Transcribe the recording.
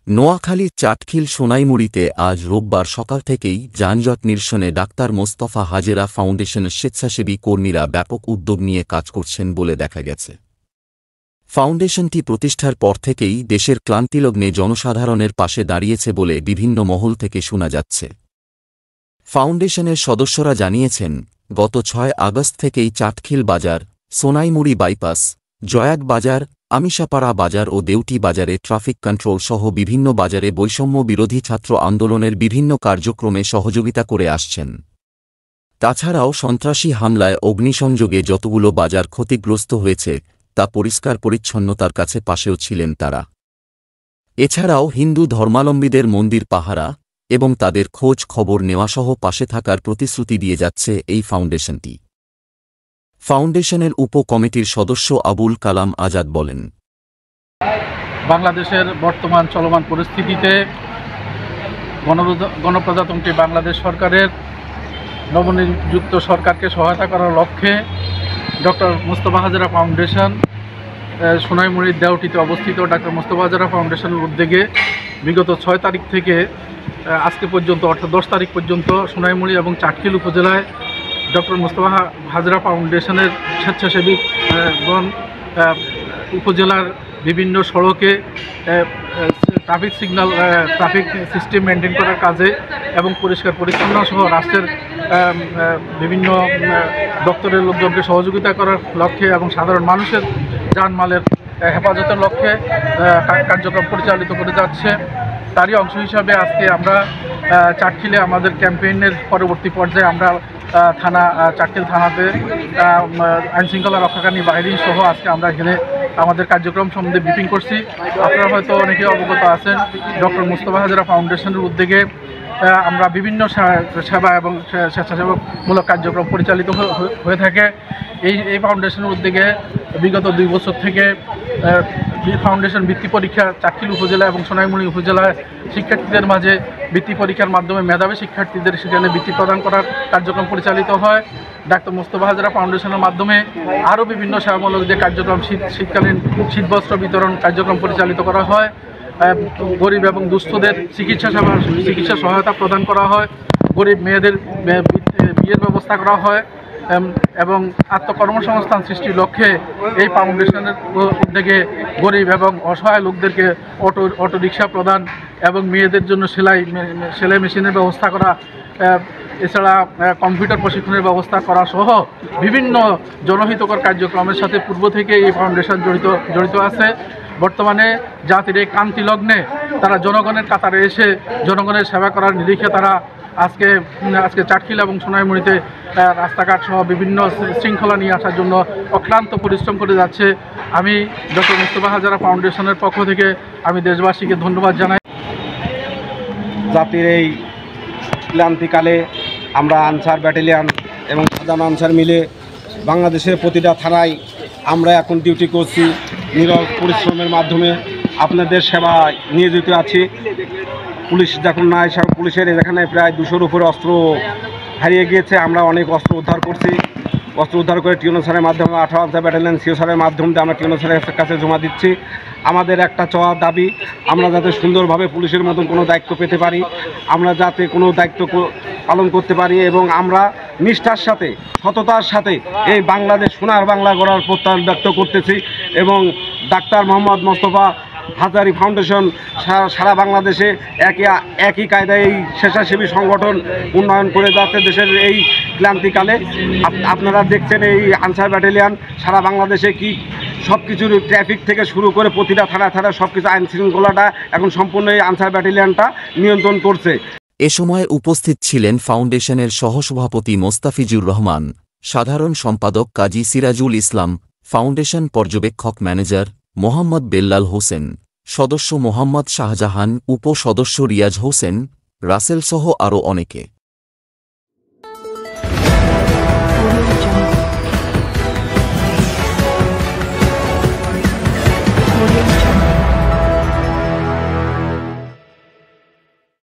নোয়াখালীর চাটখিল সোনাইমুড়িতে আজ রোববার সকাল থেকেই যানজট নিরসনে ডাক্তার মোস্তফা হাজেরা ফাউন্ডেশনের স্বেচ্ছাসেবী কর্মীরা ব্যাপক উদ্যোগ নিয়ে কাজ করছেন বলে দেখা গেছে। ফাউন্ডেশনটি প্রতিষ্ঠার পর থেকেই দেশের ক্লান্তিলগ্নে জনসাধারণের পাশে দাঁড়িয়েছে বলে বিভিন্ন মহল থেকে শোনা যাচ্ছে। ফাউন্ডেশনের সদস্যরা জানিয়েছেন, গত ৬ আগস্ট থেকেই চাটখিল বাজার, সোনাইমুড়ি বাইপাস, জয়াট বাজার, আমিশাপাড়া বাজার ও দেউটি বাজারে ট্রাফিক কন্ট্রোল সহ বিভিন্ন বাজারে বৈষম্য বিরোধী ছাত্র আন্দোলনের বিভিন্ন কার্যক্রমে সহযোগিতা করে আসছেন। তাছাড়াও সন্ত্রাসী হামলায় অগ্নিসংযোগে যতগুলো বাজার ক্ষতিগ্রস্ত হয়েছে তা পরিষ্কার পরিচ্ছন্নতার কাছে পাশেও ছিলেন তারা। এছাড়াও হিন্দু ধর্মাবলম্বীদের মন্দির পাহারা এবং তাদের খোঁজ খবর নেওয়াসহ পাশে থাকার প্রতিশ্রুতি দিয়ে যাচ্ছে এই ফাউন্ডেশনটি। ফাউন্ডেশনের উপ কমিটির সদস্য আবুল কালাম আজাদ বলেন, বাংলাদেশের বর্তমান চলমান পরিস্থিতিতে গণপ্রজাতন্ত্রী বাংলাদেশ সরকারের নবনিযুক্ত সরকারকে সহায়তা করার লক্ষ্যে ডক্টর মোস্তফা হাজেরা ফাউন্ডেশন সোনাইমুড়ির দেউটিতে অবস্থিত ডক্টর মোস্তফা হাজেরা ফাউন্ডেশনের উদ্যোগে বিগত ৬ তারিখ থেকে আজকে পর্যন্ত অর্থাৎ ১০ তারিখ পর্যন্ত সোনাইমুড়ি এবং চাটখিল উপজেলায় ডক্টর মোস্তফা হাজেরা ফাউন্ডেশনের স্বেচ্ছাসেবীগণ উপজেলার বিভিন্ন সড়কে traffic signal traffic system maintain করার কাজে এবং পরিষ্কার পরিচ্ছন্ন সহ রাষ্ট্রের বিভিন্ন দপ্তরের লোকজনকে সহযোগিতা করার লক্ষ্যে এবং সাধারণ মানুষের জানমালের হেফাজতের লক্ষ্যে কার্যক্রম পরিচালিত করে যাচ্ছে। তারই অংশ হিসাবে আজকে আমরা চাটখিলে আমাদের ক্যাম্পেইনের পরবর্তী পর্যায়ে আমরা চাটখিল থানাতে আইনশৃঙ্খলা রক্ষাকারী বাহিনী সহ আজকে আমরা এখানে আমাদের কার্যক্রম সম্বন্ধে ব্রিফিং করছি। আপনারা হয়তো অনেকে অবগত আছেন, ডক্টর মোস্তফা হাজেরা ফাউন্ডেশনের উদ্যোগে আমরা বিভিন্ন সেবা এবং স্বেচ্ছাসেবকমূলক কার্যক্রম পরিচালিত হয়ে থাকে। এই ফাউন্ডেশনের উদ্যোগে বিগত ২ বছর থেকে ফাউন্ডেশন বৃত্তি পরীক্ষা চাটখিল উপজেলা এবং সোনাইমুড়ি উপজেলায় শিক্ষার্থীদের মাঝে বৃত্তি পরীক্ষার মাধ্যমে মেধাবী শিক্ষার্থীদের সেখানে বৃত্তি প্রদান করার কার্যক্রম পরিচালিত হয়। ডাক্তার মোস্তফা হাজেরা ফাউন্ডেশনের মাধ্যমে আরও বিভিন্ন সেবামূলক যে কার্যক্রম শীতকালীন শীতবস্ত্র বিতরণ কার্যক্রম পরিচালিত করা হয়, গরিব এবং দুস্থদের চিকিৎসা সহায়তা প্রদান করা হয়, গরিব মেয়েদের বিয়ের ব্যবস্থা করা হয় এবং আত্মকর্মসংস্থান সৃষ্টির লক্ষ্যে এই ফাউন্ডেশনের উদ্যোগে গরিব এবং অসহায় লোকদেরকে অটোরিকশা প্রদান এবং মেয়েদের জন্য সেলাই মেশিনের ব্যবস্থা করা, এছাড়া কম্পিউটার প্রশিক্ষণের ব্যবস্থা করা সহ বিভিন্ন জনহিতকর কার্যক্রমের সাথে পূর্ব থেকে এই ফাউন্ডেশন জড়িত আছে। বর্তমানে জাতির এই ক্রান্তি লগ্নে তারা জনগণের কাতারে এসে জনগণের সেবা করার নিরিখে তারা আজকে চাটখিল এবং সোনাইমুড়িতে রাস্তাঘাট সহ বিভিন্ন শৃঙ্খলা নিয়ে আসার জন্য অক্লান্ত পরিশ্রম করে যাচ্ছে। আমি ডক্টর মোস্তফা হাজেরা ফাউন্ডেশনের পক্ষ থেকে আমি দেশবাসীকে ধন্যবাদ জানাই। জাতির এই ক্লান্তিকালে আমরা আনসার ব্যাটালিয়ন এবং সাধারণ আনসার মিলে বাংলাদেশের প্রতিটা থানায় আমরা এখন ডিউটি করছি। নীরব পরিশ্রমের মাধ্যমে আপনাদের সেবায় নিয়োজিত আছি। পুলিশ যখন নাই, পুলিশের এখানে প্রায় ২০০-র উপরে অস্ত্র হারিয়ে গিয়েছে। আমরা অনেক অস্ত্র উদ্ধার করছি। অস্ত্র উদ্ধার করে টিউনো স্যারের মাধ্যমে ১৮ আনসার ব্যাটালিয়ন সিও স্যারের মাধ্যমে আমরা টিউনো স্যারের কাছে জমা দিচ্ছি। আমাদের একটা চাওয়া দাবি, আমরা যাতে সুন্দরভাবে পুলিশের মতন কোনো দায়িত্ব পেতে পারি, আমরা যাতে কোনো দায়িত্ব পালন করতে পারি এবং আমরা নিষ্ঠার সাথে সততার সাথে এই বাংলাদেশ সোনার বাংলা গড়ার প্রত্যয় ব্যক্ত করতেছি এবং ডাক্তার মোহাম্মদ মোস্তফা হাজারি ফাউন্ডেশন সারা বাংলাদেশে একই কায়দায় এই স্বেচ্ছাসেবী সংগঠন উন্নয়ন করে যাচ্ছে দেশের এই ক্লান্তিকালে। আপনারা দেখছেন এই আনসার ব্যাটালিয়ন সারা বাংলাদেশে কি সব কিছুর ট্রাফিক থেকে শুরু করে প্রতিটা থানায় সব কিছু আইন শৃঙ্খলাটা এখন সম্পূর্ণ এই আনসার ব্যাটালিয়নটা নিয়ন্ত্রণ করছে। এ সময় উপস্থিত ছিলেন ফাউন্ডেশনের সহসভাপতি মোস্তাফিজুর রহমান, সাধারণ সম্পাদক কাজী সিরাজুল ইসলাম, ফাউন্ডেশন পর্যবেক্ষক ম্যানেজার মোহাম্মদ বেল্লাল হোসেন, সদস্য মোহাম্মদ শাহজাহান, উপ সদস্য রিয়াজ হোসেন, রাসেল সহ আরও অনেকে।